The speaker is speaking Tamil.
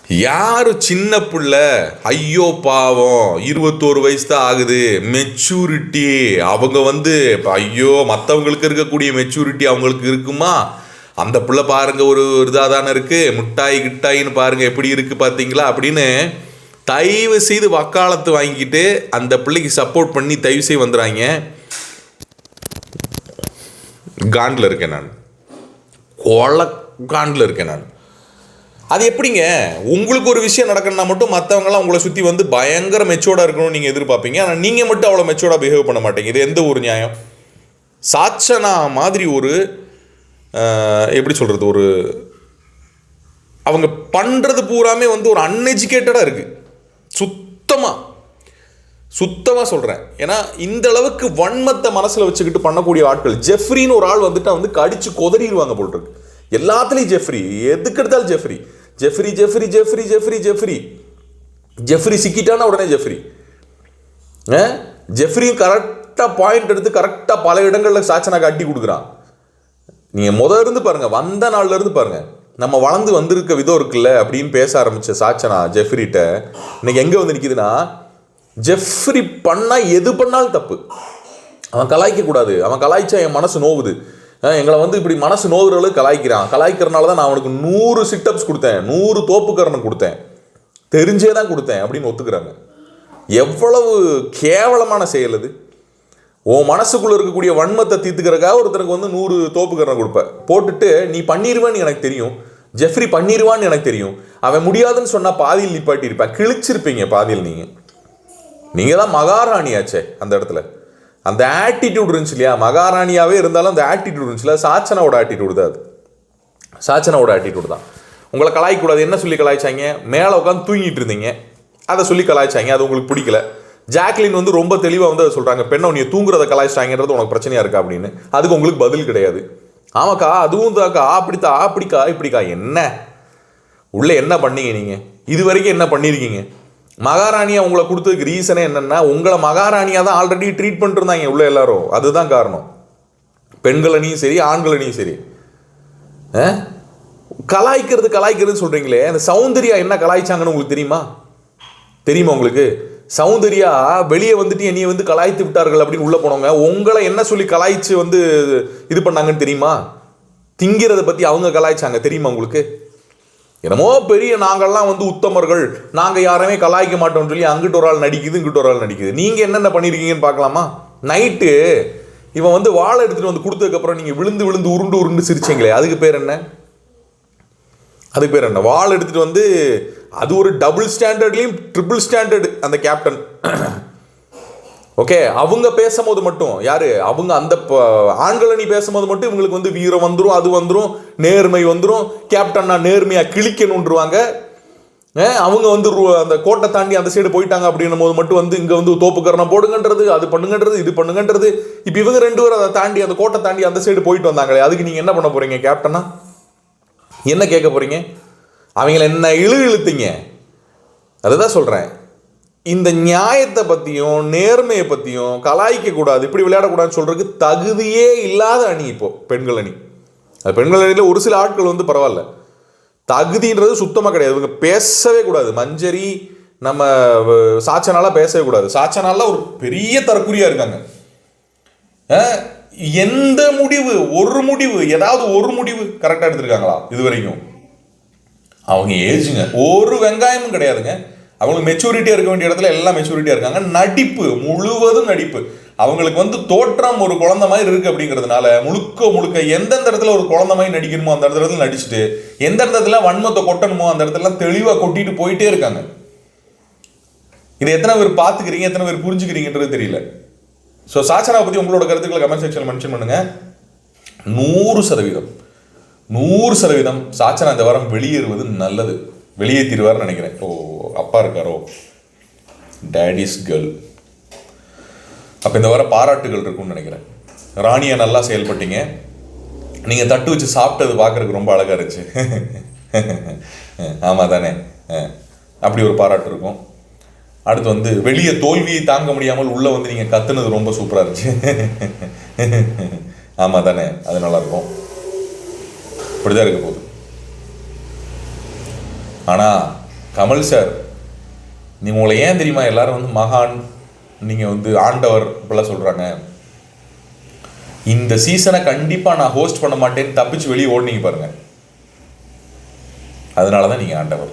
யாரு சின்ன பிள்ளை, ஐயோ பாவம் 21 வயசு தான் ஆகுது, மெச்சூரிட்டி அவங்க வந்து ஐயோ மற்றவங்களுக்கு இருக்கக்கூடிய மெச்சூரிட்டி அவங்களுக்கு இருக்குமா? அந்த பிள்ளை பாருங்க ஒரு இதாக தானே இருக்கு, முட்டாய் கிட்டாயின்னு பாருங்க எப்படி இருக்கு பார்த்தீங்களா அப்படின்னு தயவு செய்து வக்காலத்து வாங்கிக்கிட்டு அந்த பிள்ளைக்கு சப்போர்ட் பண்ணி தயவு செய்து வந்துடுறாங்க. காண்டில் இருக்கேன் நான், கொலை காண்டில் இருக்கேன் நான். அது எப்படிங்க உங்களுக்கு ஒரு விஷயம் நடக்கணும்னா மட்டும் மற்றவங்களாம் உங்களை சுற்றி வந்து பயங்கர மெச்சோர்டாக இருக்கணும்னு நீங்கள் எதிர்பார்ப்பீங்க, ஆனால் நீங்கள் மட்டும் அவ்வளோ மெச்சோர்டாக பிஹேவ் பண்ண மாட்டீங்க. இது எந்த ஒரு நியாயம்? சாட்சனா மாதிரி ஒரு எப்படி சொல்கிறது, ஒரு அவங்க பண்ணுறது பூராமே வந்து ஒரு அன்எஜுகேட்டடாக இருக்குது. சுத்தமாக சொல்கிறேன். ஏன்னா இந்த அளவுக்கு வன்மத்தை மனசில் வச்சுக்கிட்டு பண்ணக்கூடிய ஆட்கள், ஜெஃப்ரின்னு ஒரு ஆள் வந்துட்டு வந்து கடிச்சு கொதறிடுவாங்க போல் இருக்கு. எல்லாத்துலேயும் ஜெஃப்ரி, எதுக்கு எடுத்தாலும் Jeffrey Jeffrey Jeffrey Jeffrey Jeffrey Jeffrey Jeffrey சிக்கிட்டானா உடனே ஜெஃப்ரி. ஜெஃப்ரியும் கரெக்டாக பாயிண்ட் எடுத்து கரெக்டாக பல இடங்களில் சாட்சனா காட்டி கொடுக்குறான். நீங்கள் இருந்து பாருங்கள், வந்த நாள்ல இருந்து பாருங்கள், நம்ம வளர்ந்து வந்திருக்க விதம் இருக்குல்ல அப்படின்னு பேச ஆரம்பித்த சாட்சனா ஜெஃப்ரிட்ட இன்னைக்கு எங்கே வந்து நிற்கிதுன்னா, ஜெஃப்ரி பண்ணால் எது பண்ணாலும் தப்பு, அவன் கலாய்க்கக்கூடாது, அவன் கலாய்ச்சா என் மனசு நோவுது, எங்களை வந்து இப்படி மனசு நோவுற அளவுக்கு கலாய்க்கிறனால தான் நான் அவனுக்கு 100 சிட்டப்ஸ் கொடுத்தேன், 100 தோப்புக்கரணம் கொடுத்தேன், தெரிஞ்சே தான் கொடுத்தேன் அப்படின்னு ஒத்துக்கிறாங்க. எவ்வளவு கேவலமான செயல் அது! உன் மனசுக்குள்ளே இருக்கக்கூடிய வன்மத்தை தீர்த்துக்கிறக்காக ஒருத்தருக்கு வந்து 100 தோப்புக்கரணம் கொடுப்பேன் போட்டுட்டு, நீ பண்ணிடுவேன்னு எனக்கு தெரியும், ஜெஃப்ரி பண்ணிடுவான்னு எனக்கு தெரியும், அவன் முடியாதுன்னு சொன்னால் பாதியில் நிப்பாட்டி இருப்பேன், கிழிச்சிருப்பீங்க பாதியில். நீங்கள் தான் மகாராணியாச்சே அந்த இடத்துல. அந்த ஆட்டிடியூட் இருந்துச்சு இல்லையா, மகாராணியாகவே இருந்தாலும் அந்த ஆட்டிடியூட் இருந்துச்சுல, சாட்சனாவோட ஆட்டிடியூட் தான் அது. சாட்சனாவோட ஆட்டிடியூட் தான். உங்களை கலாய்க்கூடாது என்ன சொல்லி கலாய்ச்சாங்க? மேலே உட்காந்து தூங்கிட்டு இருந்தீங்க, அதை சொல்லி கலாய்ச்சாங்க, அது உங்களுக்கு பிடிக்கல. ஜாக்லின் வந்து ரொம்ப தெளிவாக வந்து அதை சொல்கிறாங்க, பெண்ணை நீ தூங்குறத கலாய்ச்சாங்கிறது உனக்கு பிரச்சனையாக இருக்கா அப்படின்னு. அதுக்கு உங்களுக்கு பதில் கிடையாது. ஆமாக்கா அதுவும் தாக்கா, அப்படித்தா அப்படிக்கா இப்படிக்கா. என்ன உள்ளே என்ன பண்ணீங்க நீங்கள்? இது வரைக்கும் என்ன பண்ணியிருக்கீங்க? மகாராணியாக உங்களை கொடுத்ததுக்கு ரீசனே என்னென்னா, உங்களை மகாராணியாக தான் ஆல்ரெடி ட்ரீட் பண்ணிருந்தாங்க உள்ள எல்லாரும். அதுதான் காரணம். பெண்களனையும் சரி ஆண்களனையும் சரி கலாய்க்கிறது சொல்கிறீங்களே, அந்த சௌந்தர்யா என்ன கலாய்ச்சாங்கன்னு உங்களுக்கு தெரியுமா உங்களுக்கு? சௌந்தர்யா வெளியே வந்துட்டு என்னையை வந்து கலாய்த்து விட்டார்கள் அப்படின்னு உள்ளே போனவங்க உங்களை என்ன சொல்லி கலாய்ச்சி வந்து இது பண்ணாங்கன்னு தெரியுமா? திங்கிறத பற்றி அவங்க கலாய்ச்சாங்க தெரியுமா உங்களுக்கு? என்னமோ பெரிய நாங்கள்லாம் வந்து உத்தமர்கள், நாங்கள் யாருமே கலாய்க்க மாட்டோம்னு சொல்லி அங்கிட்டு ஒரு ஆள் நடிக்குது, இங்கிட்டு ஒரு ஆள் நடிக்குது. நீங்கள் என்னென்ன பண்ணியிருக்கீங்கன்னு பார்க்கலாமா? நைட்டு இவன் வந்து வாழை எடுத்துகிட்டு வந்து கொடுத்ததுக்கப்புறம் நீங்கள் விழுந்து விழுந்து உருண்டு சிரிச்சிங்களே, அதுக்கு பேர் என்ன? வாழை எடுத்துகிட்டு வந்து அது ஒரு டபுள் ஸ்டாண்டர்ட்லேயும் ட்ரிபிள் ஸ்டாண்டர்டு அந்த கேப்டன். ஓகே, அவங்க பேசும்போது மட்டும் யாரு அவங்க அந்த ஆண்களணி பேசும்போது மட்டும் இவங்களுக்கு வந்து வீரம் வந்துடும், அது வந்துடும், நேர்மை வந்துடும், கேப்டன்னா நேர்மையாக கிழிக்கணுன்றுவாங்க. அவங்க வந்து அந்த கோட்டை தாண்டி அந்த சைடு போயிட்டாங்க அப்படின்னும் போது மட்டும் வந்து இங்கே வந்து தோப்புக்கரணம் போடுங்கன்றது, அது பண்ணுங்கன்றது, இது பண்ணுங்கன்றது. இப்போ இவங்க 2 பேரும் அதை தாண்டி அந்த கோட்டை தாண்டி அந்த சைடு போயிட்டு வந்தாங்களே, அதுக்கு நீங்கள் என்ன பண்ண போகிறீங்க? கேப்டனா என்ன கேட்க போகிறீங்க? அவங்கள என்ன இழுத்தீங்க? அதுதான் சொல்கிறேன். இந்த நியாயத்தை பற்றியும் நேர்மையை பற்றியும் கலாய்க்கக்கூடாது, இப்படி விளையாடக்கூடாதுன்னு சொல்கிறதுக்கு தகுதியே இல்லாத அணி இப்போது பெண்கள் அணி. அது பெண்கள் அணியில் ஒரு சில ஆட்கள் வந்து பரவாயில்ல, தகுதின்றது சுத்தமாக கிடையாது. இவங்க பேசவே கூடாது. மஞ்சரி நம்ம சாட்சனாலாம் பேசவே கூடாது. சாட்சனாலாம் ஒரு பெரிய தற்குறியாக இருக்காங்க. எந்த ஏதாவது ஒரு முடிவு கரெக்டாக எடுத்திருக்காங்களா இது வரைக்கும்? அவங்க ஏஜுங்க ஒரு வெங்காயமும் கிடையாதுங்க. அவங்களுக்கு மெச்சூரிட்டியாக இருக்க வேண்டிய இடத்துல எல்லாம் மெச்சூரிட்டியாக இருக்காங்க. நடிப்பு முழுவதும் நடிப்பு. அவங்களுக்கு வந்து தோற்றம் ஒரு குழந்தை மாதிரி இருக்குது அப்படிங்கிறதுனால முழுக்க எந்தெந்த இடத்துல ஒரு குழந்தை மாதிரி நடிக்கணுமோ அந்த இடத்துல நடிச்சுட்டு, எந்த இடத்துல வன்மத்தை கொட்டணுமோ அந்த இடத்துல தெளிவாக கொட்டிட்டு போயிட்டே இருக்காங்க. இதை எத்தனை பேர் பார்த்துக்கிறீங்க, எத்தனை பேர் புரிஞ்சுக்கிறீங்கன்றது தெரியல. ஸோ சாட்சனாவை பற்றி உங்களோட கருத்துக்களை கமெண்ட் செக்ஷனில் மென்ஷன் பண்ணுங்க. 100% சாட்சனா இந்த வாரம் வெளியேறுவது நல்லது. வெளியேற்றிடுவார்னு நினைக்கிறேன். ஓ அப்பா இருக்காரோ, டேடிஸ் கேர்ள். அப்போ இந்த வாரம் பாராட்டுகள் இருக்கும்னு நினைக்கிறேன். ராணியை நல்லா செயல்பட்டீங்க, நீங்கள் தட்டு வச்சு சாப்பிட்டது பார்க்குறதுக்கு ரொம்ப அழகாக இருந்துச்சு. ஆமாம் தானே, அப்படி ஒரு பாராட்டு இருக்கும். அடுத்து வந்து வெளியே தோல்வியை தாங்க முடியாமல் உள்ளே வந்து நீங்கள் கத்துனது ரொம்ப சூப்பராக இருந்துச்சு. ஆமாம் தானே, அது நல்லாயிருக்கும். இப்படி தான் இருக்க போகுது. ஆனால் கமல் சார், நீ உங்களை ஏன் தெரியுமா எல்லாரும் வந்து மகான், நீங்கள் வந்து ஆண்டவர் இப்பெல்லாம் சொல்கிறாங்க. இந்த சீசனை கண்டிப்பாக நான் ஹோஸ்ட் பண்ண மாட்டேன்னு தப்பிச்சு வெளியே ஓடுனீங்க பாருங்க, அதனால தான் நீங்கள் ஆண்டவர்.